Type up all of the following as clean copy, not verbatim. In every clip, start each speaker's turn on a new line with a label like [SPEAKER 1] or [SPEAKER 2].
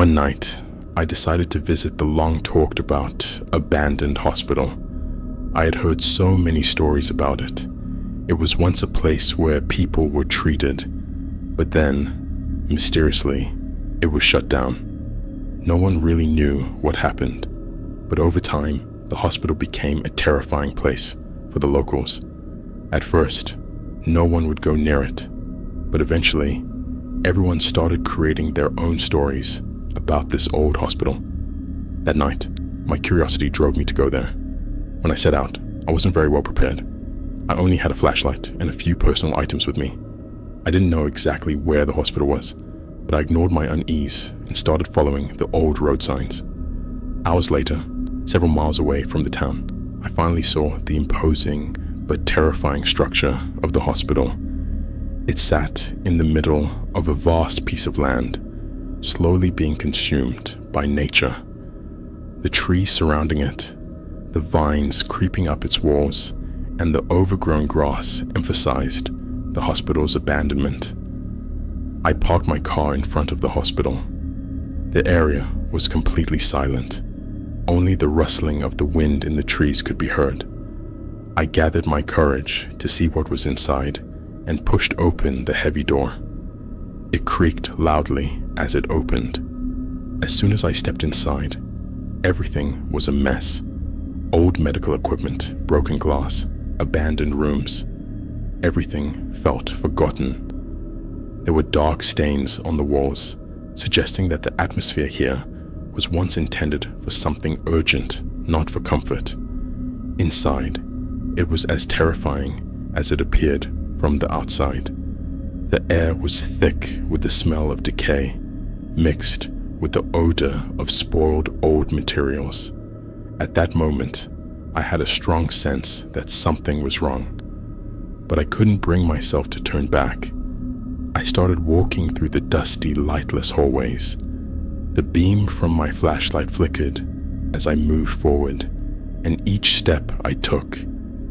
[SPEAKER 1] One night, I decided to visit the long-talked-about abandoned hospital. I had heard so many stories about it. It was once a place where people were treated, but then, mysteriously, it was shut down. No one really knew what happened, but over time, the hospital became a terrifying place for the locals. At first, no one would go near it, but eventually, everyone started creating their own stories about this old hospital. That night, my curiosity drove me to go there. When I set out, I wasn't very well prepared. I only had a flashlight and a few personal items with me. I didn't know exactly where the hospital was, but I ignored my unease and started following the old road signs. Hours later, several miles away from the town, I finally saw the imposing but terrifying structure of the hospital. It sat in the middle of a vast piece of land, slowly being consumed by nature. The trees surrounding it, the vines creeping up its walls, and the overgrown grass emphasized the hospital's abandonment. I parked my car in front of the hospital. The area was completely silent. Only the rustling of the wind in the trees could be heard. I gathered my courage to see what was inside and pushed open the heavy door. It creaked loudly as it opened. As soon as I stepped inside, everything was a mess. Old medical equipment, broken glass, abandoned rooms. Everything felt forgotten. There were dark stains on the walls, suggesting that the atmosphere here was once intended for something urgent, not for comfort. Inside, it was as terrifying as it appeared from the outside. The air was thick with the smell of decay, mixed with the odor of spoiled old materials. At that moment, I had a strong sense that something was wrong, but I couldn't bring myself to turn back. I started walking through the dusty, lightless hallways. The beam from my flashlight flickered as I moved forward, and each step I took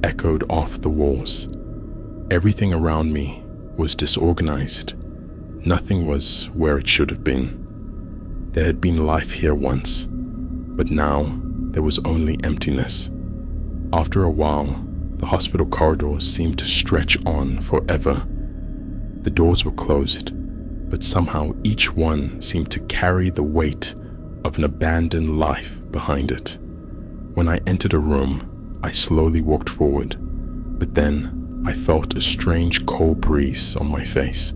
[SPEAKER 1] echoed off the walls. Everything around me was disorganized. Nothing was where it should have been. There had been life here once, but now there was only emptiness. After a while, the hospital corridors seemed to stretch on forever. The doors were closed, but somehow each one seemed to carry the weight of an abandoned life behind it. When I entered a room, I slowly walked forward, but then I felt a strange cold breeze on my face.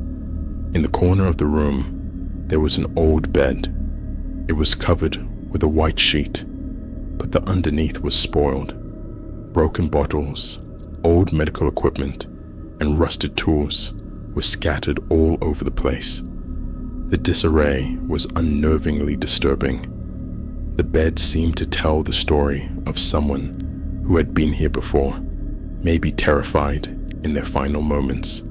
[SPEAKER 1] In the corner of the room, there was an old bed. It was covered with a white sheet, but the underneath was spoiled. Broken bottles, old medical equipment, and rusted tools were scattered all over the place. The disarray was unnervingly disturbing. The bed seemed to tell the story of someone who had been here before, maybe terrified in their final moments.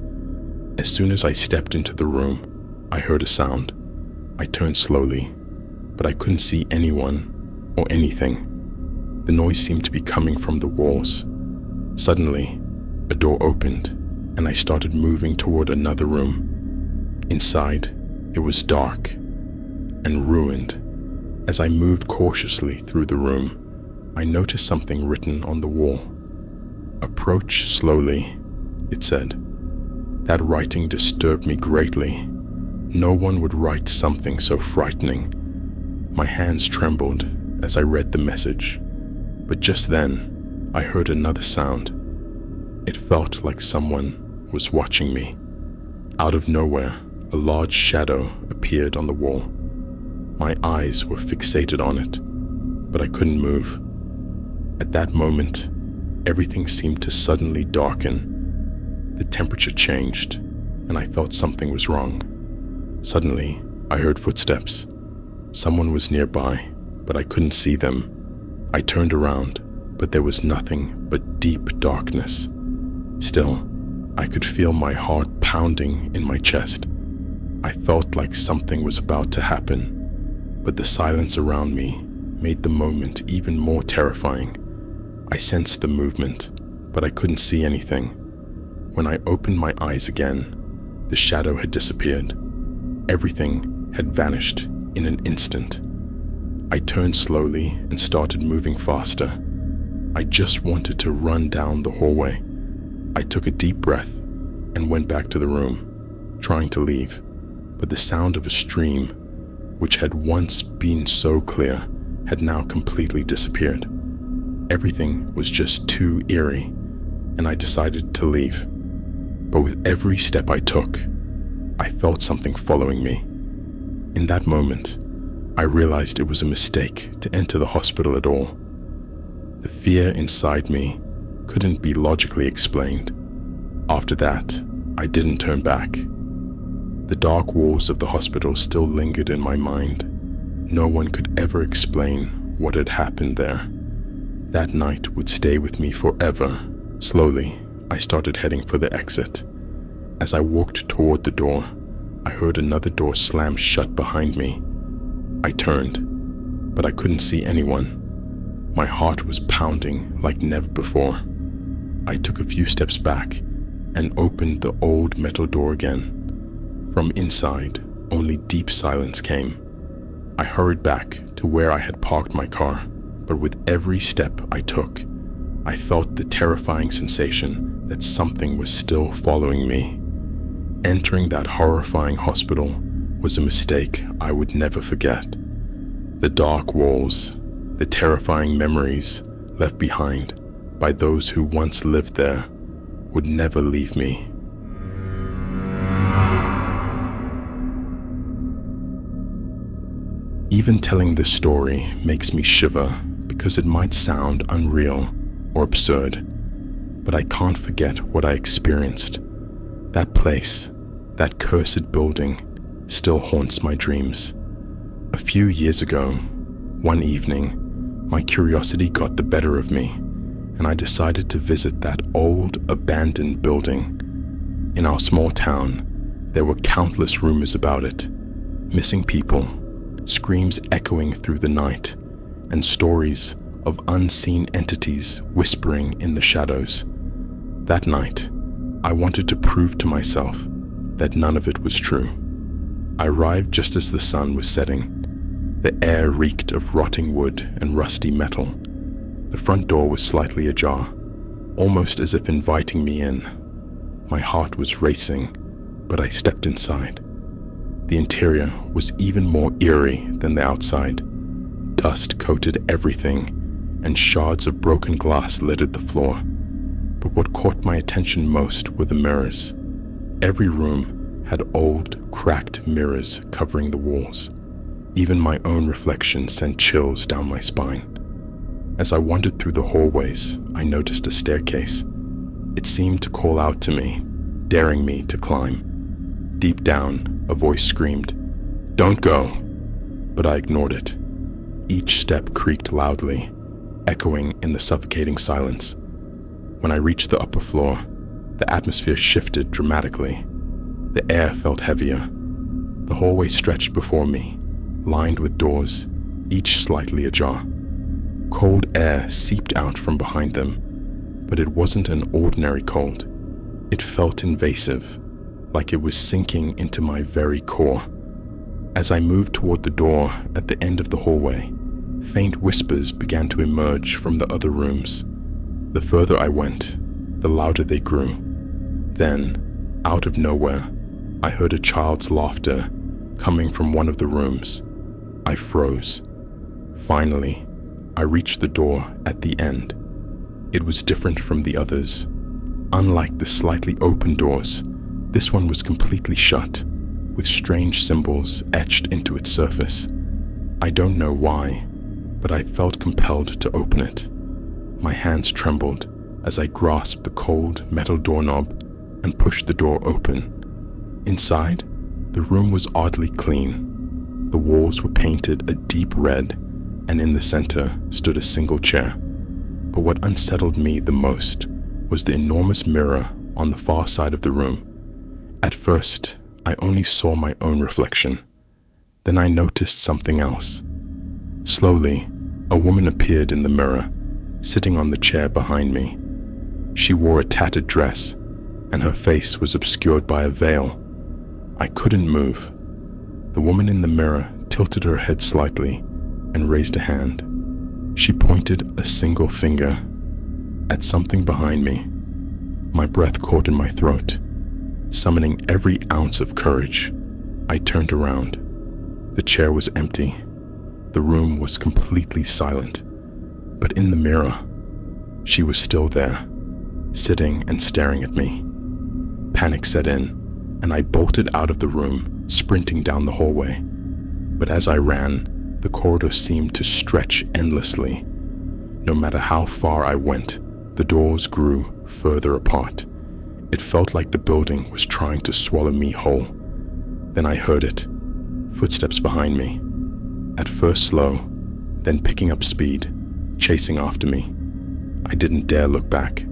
[SPEAKER 1] As soon as I stepped into the room, I heard a sound. I turned slowly, but I couldn't see anyone or anything. The noise seemed to be coming from the walls. Suddenly, a door opened, and I started moving toward another room. Inside, it was dark and ruined. As I moved cautiously through the room, I noticed something written on the wall. "Approach slowly," it said. That writing disturbed me greatly. No one would write something so frightening. My hands trembled as I read the message, but just then, I heard another sound. It felt like someone was watching me. Out of nowhere, a large shadow appeared on the wall. My eyes were fixated on it, but I couldn't move. At that moment, everything seemed to suddenly darken. The temperature changed, and I felt something was wrong. Suddenly, I heard footsteps. Someone was nearby, but I couldn't see them. I turned around, but there was nothing but deep darkness. Still, I could feel my heart pounding in my chest. I felt like something was about to happen, but the silence around me made the moment even more terrifying. I sensed the movement, but I couldn't see anything. When I opened my eyes again, the shadow had disappeared. Everything had vanished in an instant. I turned slowly and started moving faster. I just wanted to run down the hallway. I took a deep breath and went back to the room, trying to leave, but the sound of a stream, which had once been so clear, had now completely disappeared. Everything was just too eerie, and I decided to leave. But with every step I took, I felt something following me. In that moment, I realized it was a mistake to enter the hospital at all. The fear inside me couldn't be logically explained. After that, I didn't turn back. The dark walls of the hospital still lingered in my mind. No one could ever explain what had happened there. That night would stay with me forever. Slowly, I started heading for the exit. As I walked toward the door, I heard another door slam shut behind me. I turned, but I couldn't see anyone. My heart was pounding like never before. I took a few steps back and opened the old metal door again. From inside, only deep silence came. I hurried back to where I had parked my car, but with every step I took, I felt the terrifying sensation that something was still following me. Entering that horrifying hospital was a mistake I would never forget. The dark walls, the terrifying memories left behind by those who once lived there, would never leave me. Even telling this story makes me shiver because it might sound unreal or absurd, but I can't forget what I experienced. That place, that cursed building, still haunts my dreams. A few years ago, one evening, my curiosity got the better of me, and I decided to visit that old, abandoned building. In our small town, there were countless rumors about it. Missing people, screams echoing through the night, and stories of unseen entities whispering in the shadows. That night, I wanted to prove to myself that none of it was true. I arrived just as the sun was setting. The air reeked of rotting wood and rusty metal. The front door was slightly ajar, almost as if inviting me in. My heart was racing, but I stepped inside. The interior was even more eerie than the outside. Dust coated everything, and shards of broken glass littered the floor. But what caught my attention most were the mirrors. Every room had old, cracked mirrors covering the walls. Even my own reflection sent chills down my spine. As I wandered through the hallways, I noticed a staircase. It seemed to call out to me, daring me to climb. Deep down, a voice screamed, "Don't go!" But I ignored it. Each step creaked loudly, echoing in the suffocating silence. When I reached the upper floor, the atmosphere shifted dramatically. The air felt heavier. The hallway stretched before me, lined with doors, each slightly ajar. Cold air seeped out from behind them, but it wasn't an ordinary cold. It felt invasive, like it was sinking into my very core. As I moved toward the door at the end of the hallway, faint whispers began to emerge from the other rooms. The further I went, the louder they grew. Then, out of nowhere, I heard a child's laughter coming from one of the rooms. I froze. Finally, I reached the door at the end. It was different from the others. Unlike the slightly open doors, this one was completely shut, with strange symbols etched into its surface. I don't know why, but I felt compelled to open it. My hands trembled as I grasped the cold metal doorknob and pushed the door open. Inside, the room was oddly clean. The walls were painted a deep red, and in the center stood a single chair. But what unsettled me the most was the enormous mirror on the far side of the room. At first, I only saw my own reflection. Then I noticed something else. Slowly, a woman appeared in the mirror, sitting on the chair behind me. She wore a tattered dress, and her face was obscured by a veil. I couldn't move. The woman in the mirror tilted tilted her head slightly and raised a hand. She pointed a single finger at something behind me. My breath caught in my throat. Summoning every ounce of courage, I turned around. The chair was empty. The room was completely silent. But in the mirror, she was still there, sitting and staring at me. Panic set in, and I bolted out of the room, sprinting down the hallway. But as I ran, the corridor seemed to stretch endlessly. No matter how far I went, the doors grew further apart. It felt like the building was trying to swallow me whole. Then I heard it, footsteps behind me. At first slow, then picking up speed, chasing after me. I didn't dare look back.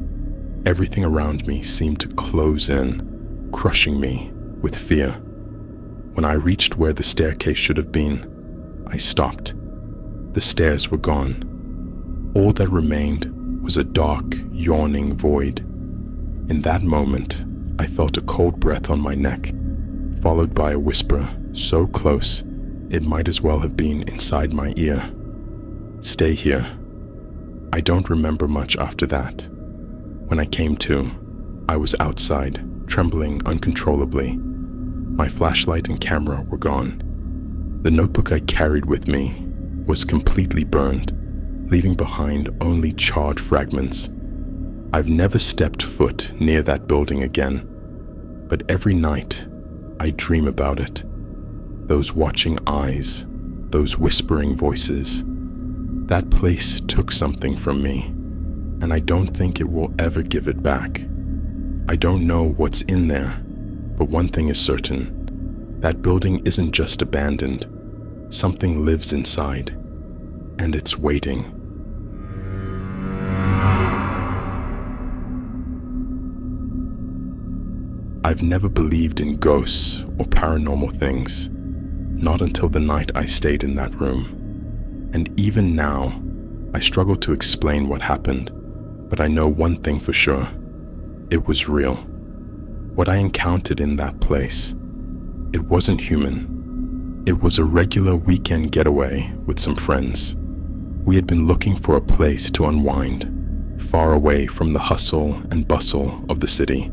[SPEAKER 1] Everything around me seemed to close in, crushing me with fear. When I reached where the staircase should have been, I stopped. The stairs were gone. All that remained was a dark, yawning void. In that moment, I felt a cold breath on my neck, followed by a whisper so close it might as well have been inside my ear. Stay here. I don't remember much after that. When I came to, I was outside, trembling uncontrollably. My flashlight and camera were gone. The notebook I carried with me was completely burned, leaving behind only charred fragments. I've never stepped foot near that building again, but every night I dream about it. Those watching eyes, those whispering voices. That place took something from me, and I don't think it will ever give it back. I don't know what's in there, but one thing is certain. That building isn't just abandoned. Something lives inside, and it's waiting. I've never believed in ghosts or paranormal things, not until the night I stayed in that room. And even now, I struggle to explain what happened, but I know one thing for sure. It was real. What I encountered in that place, it wasn't human. It was a regular weekend getaway with some friends. We had been looking for a place to unwind, far away from the hustle and bustle of the city.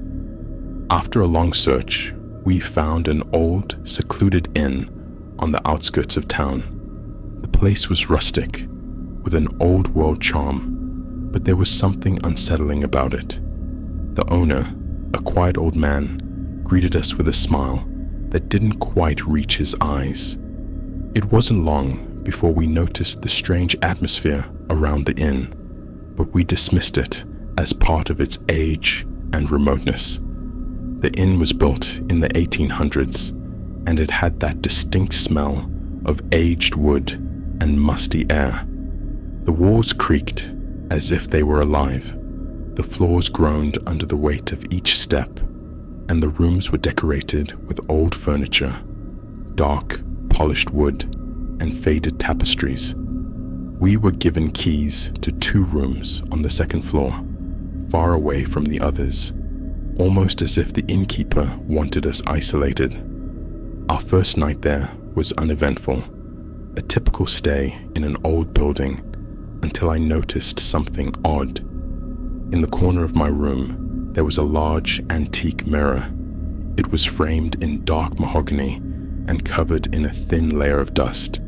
[SPEAKER 1] After a long search, we found an old, secluded inn on the outskirts of town. The place was rustic, with an old-world charm, but there was something unsettling about it. The owner, a quiet old man, greeted us with a smile that didn't quite reach his eyes. It wasn't long before we noticed the strange atmosphere around the inn, but we dismissed it as part of its age and remoteness. The inn was built in the 1800s, and it had that distinct smell of aged wood and musty air. The walls creaked as if they were alive. The floors groaned under the weight of each step, and the rooms were decorated with old furniture, dark, polished wood, and faded tapestries. We were given keys to 2 rooms on the second floor, far away from the others, almost as if the innkeeper wanted us isolated. Our first night there was uneventful, a typical stay in an old building, until I noticed something odd. In the corner of my room, there was a large antique mirror. It was framed in dark mahogany and covered in a thin layer of dust.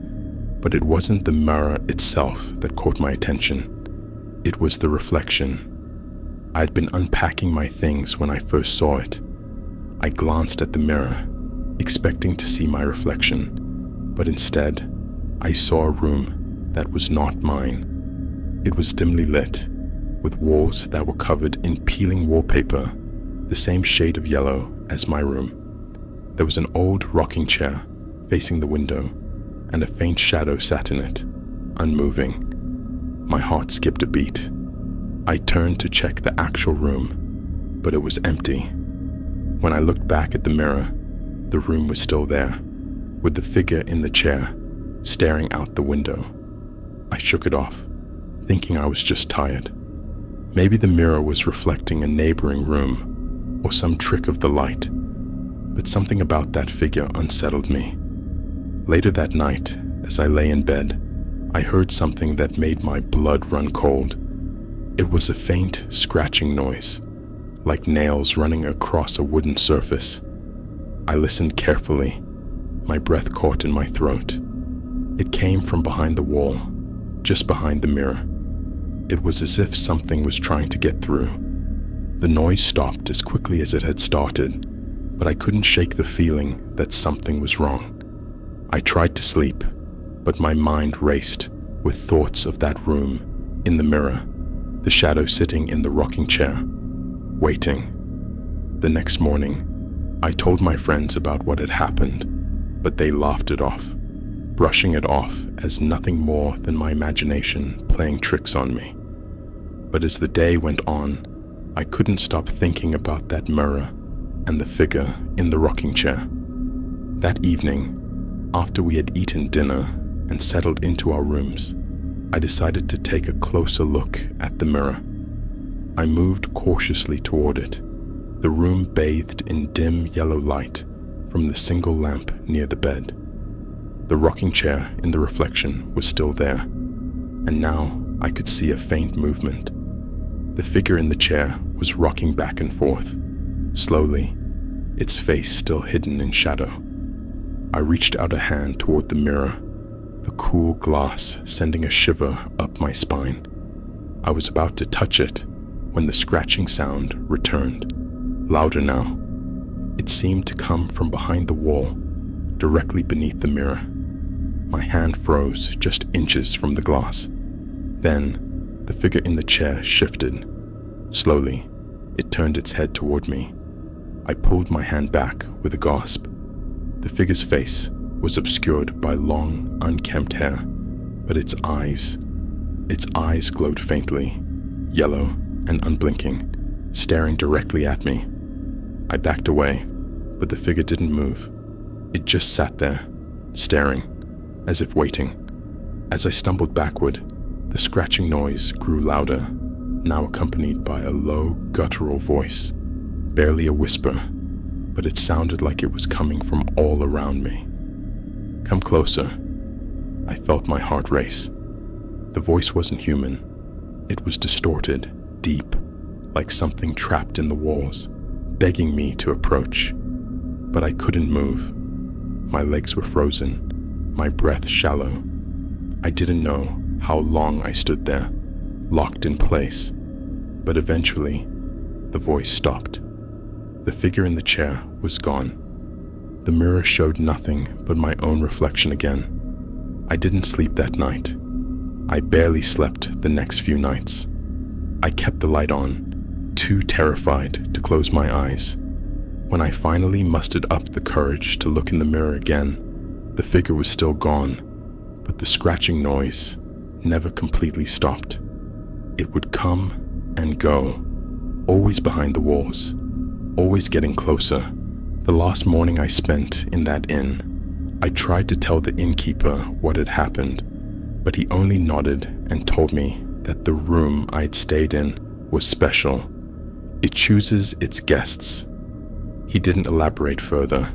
[SPEAKER 1] But it wasn't the mirror itself that caught my attention. It was the reflection. I had been unpacking my things when I first saw it. I glanced at the mirror, expecting to see my reflection, but instead, I saw a room that was not mine. It was dimly lit, with walls that were covered in peeling wallpaper, the same shade of yellow as my room. There was an old rocking chair facing the window, and a faint shadow sat in it, unmoving. My heart skipped a beat. I turned to check the actual room, but it was empty. When I looked back at the mirror, the room was still there, with the figure in the chair, staring out the window. I shook it off, thinking I was just tired. Maybe the mirror was reflecting a neighboring room, or some trick of the light, but something about that figure unsettled me. Later that night, as I lay in bed, I heard something that made my blood run cold. It was a faint scratching noise, like nails running across a wooden surface. I listened carefully, my breath caught in my throat. It came from behind the wall, just behind the mirror. It was as if something was trying to get through. The noise stopped as quickly as it had started, but I couldn't shake the feeling that something was wrong. I tried to sleep, but my mind raced with thoughts of that room, in the mirror, the shadow sitting in the rocking chair, waiting. The next morning, I told my friends about what had happened, but they laughed it off, brushing it off as nothing more than my imagination playing tricks on me. But as the day went on, I couldn't stop thinking about that mirror and the figure in the rocking chair. That evening, after we had eaten dinner and settled into our rooms, I decided to take a closer look at the mirror. I moved cautiously toward it, the room bathed in dim yellow light from the single lamp near the bed. The rocking chair in the reflection was still there, and now I could see a faint movement. The figure in the chair was rocking back and forth, slowly, its face still hidden in shadow. I reached out a hand toward the mirror, the cool glass sending a shiver up my spine. I was about to touch it when the scratching sound returned, louder now. It seemed to come from behind the wall, directly beneath the mirror. My hand froze just inches from the glass. Then, the figure in the chair shifted. Slowly, it turned its head toward me. I pulled my hand back with a gasp. The figure's face was obscured by long, unkempt hair, but its eyes glowed faintly, yellow and unblinking, staring directly at me. I backed away, but the figure didn't move. It just sat there, staring, as if waiting. As I stumbled backward, the scratching noise grew louder, now accompanied by a low, guttural voice, barely a whisper, but it sounded like it was coming from all around me. "Come closer." I felt my heart race. The voice wasn't human. It was distorted, deep, like something trapped in the walls, begging me to approach. But I couldn't move. My legs were frozen, my breath shallow. I didn't know how long I stood there, locked in place. But eventually, the voice stopped. The figure in the chair was gone. The mirror showed nothing but my own reflection again. I didn't sleep that night. I barely slept the next few nights. I kept the light on, too terrified to close my eyes. When I finally mustered up the courage to look in the mirror again, the figure was still gone, but the scratching noise never completely stopped. It would come and go, always behind the walls, always getting closer. The last morning I spent in that inn, I tried to tell the innkeeper what had happened, but he only nodded and told me that the room I'd stayed in was special. It chooses its guests. He didn't elaborate further,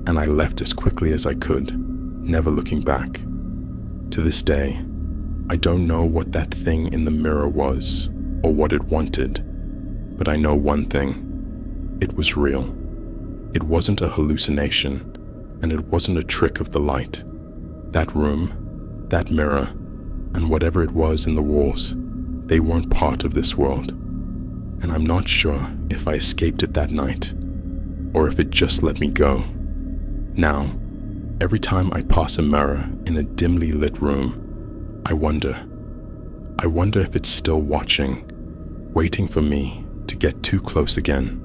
[SPEAKER 1] and I left as quickly as I could, never looking back. To this day, I don't know what that thing in the mirror was or what it wanted, but I know one thing. It was real. It wasn't a hallucination, and it wasn't a trick of the light. That room, that mirror, and whatever it was in the walls, they weren't part of this world. And I'm not sure if I escaped it that night, or if it just let me go. Now, every time I pass a mirror in a dimly lit room, I wonder if it's still watching, waiting for me to get too close again.